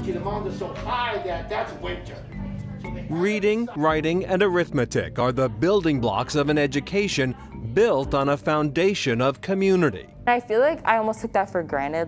humidity, the mountain is so high that that's winter. Reading, writing, and arithmetic are the building blocks of an education built on a foundation of community. I feel like I almost took that for granted.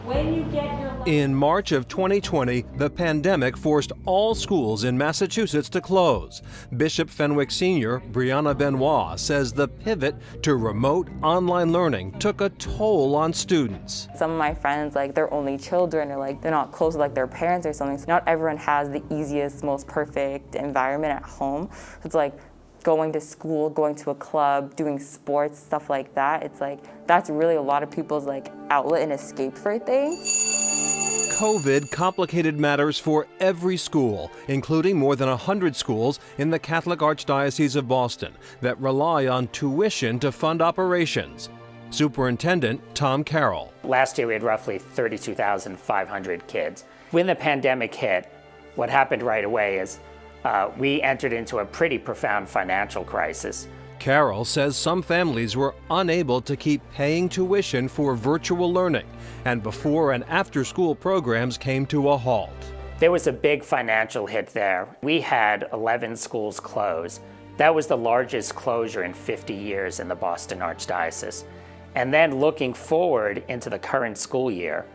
In March of 2020, the pandemic forced all schools in Massachusetts to close. Bishop Fenwick Sr. Brianna Benoit says the pivot to remote online learning took a toll on students. Some of my friends, like their only children, or like they're not close to like their parents or something. So not everyone has the easiest, most perfect environment at home. It's like going to school, going to a club, doing sports, stuff like that. It's like, that's really a lot of people's like outlet and escape for things. COVID complicated matters for every school, including more than 100 schools in the Catholic Archdiocese of Boston that rely on tuition to fund operations. Superintendent Tom Carroll. Last year we had roughly 32,500 kids. When the pandemic hit, what happened right away is we entered into a pretty profound financial crisis. Carroll says some families were unable to keep paying tuition for virtual learning, and before and after school programs came to a halt. There was a big financial hit there. We had 11 schools close. That was the largest closure in 50 years in the Boston Archdiocese. And then looking forward into the current school year,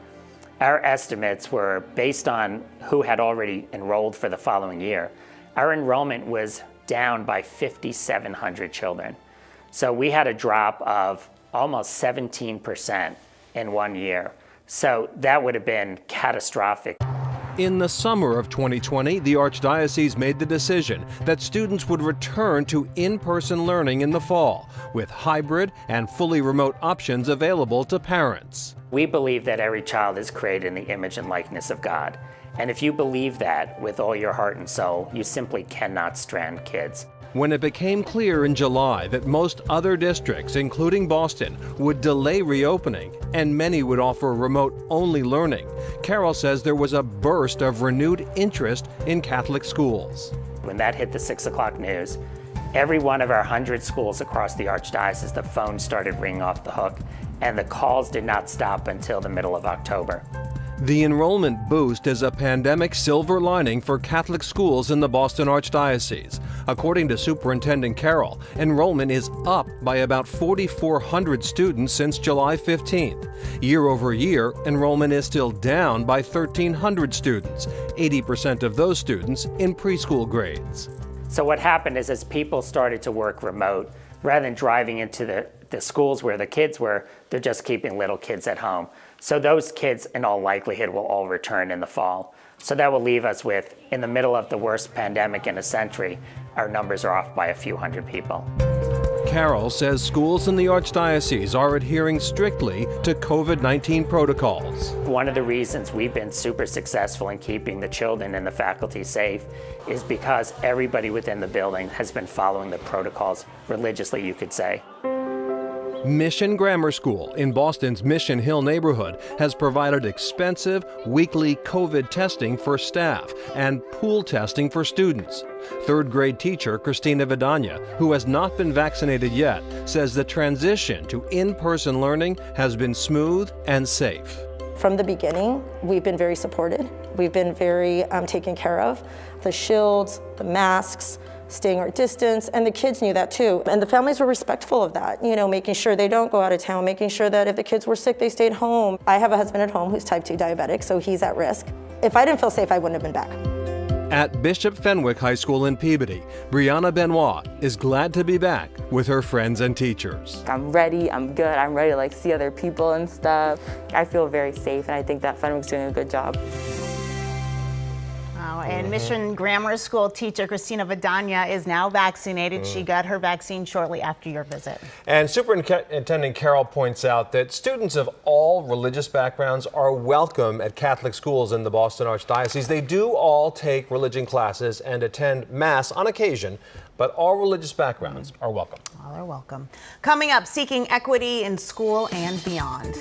our estimates were based on who had already enrolled for the following year. Our enrollment was down by 5,700 children. So we had a drop of almost 17% in 1 year. So that would have been catastrophic. In the summer of 2020, the Archdiocese made the decision that students would return to in-person learning in the fall, with hybrid and fully remote options available to parents. We believe that every child is created in the image and likeness of God. And if you believe that with all your heart and soul, you simply cannot strand kids. When it became clear in July that most other districts, including Boston, would delay reopening and many would offer remote-only learning, Carroll says there was a burst of renewed interest in Catholic schools. When that hit the 6 o'clock news, every one of our 100 schools across the Archdiocese, the phone started ringing off the hook, and the calls did not stop until the middle of October. The enrollment boost is a pandemic silver lining for Catholic schools in the Boston Archdiocese. According to Superintendent Carroll, enrollment is up by about 4,400 students since July 15th. Year over year, enrollment is still down by 1,300 students, 80% of those students in preschool grades. So what happened is as people started to work remote, rather than driving into the schools where the kids were, they're just keeping little kids at home. So those kids, in all likelihood, will all return in the fall. So that will leave us with, in the middle of the worst pandemic in a century, our numbers are off by a few hundred people. Carroll says schools in the Archdiocese are adhering strictly to COVID-19 protocols. One of the reasons we've been super successful in keeping the children and the faculty safe is because everybody within the building has been following the protocols religiously, you could say. Mission Grammar School in Boston's Mission Hill neighborhood has provided expensive weekly COVID testing for staff and pool testing for students. Third grade teacher Christina Vidania, who has not been vaccinated yet, says the transition to in-person learning has been smooth and safe. From the beginning, we've been very supported. We've been very taken care of. The shields, the masks, staying our distance, and the kids knew that too. And the families were respectful of that, you know, making sure they don't go out of town, making sure that if the kids were sick, they stayed home. I have a husband at home who's type 2 diabetic, so he's at risk. If I didn't feel safe, I wouldn't have been back. At Bishop Fenwick High School in Peabody, Brianna Benoit is glad to be back with her friends and teachers. I'm ready, I'm good, I'm ready to like see other people and stuff. I feel very safe, and I think that Fenwick's doing a good job. And Mission Grammar School teacher Christina Vidania is now vaccinated. She got her vaccine shortly after your visit. And Superintendent Carroll points out that students of all religious backgrounds are welcome at Catholic schools in the Boston Archdiocese. They do all take religion classes and attend Mass on occasion, but all religious backgrounds are welcome. All are welcome. Coming up, seeking equity in school and beyond.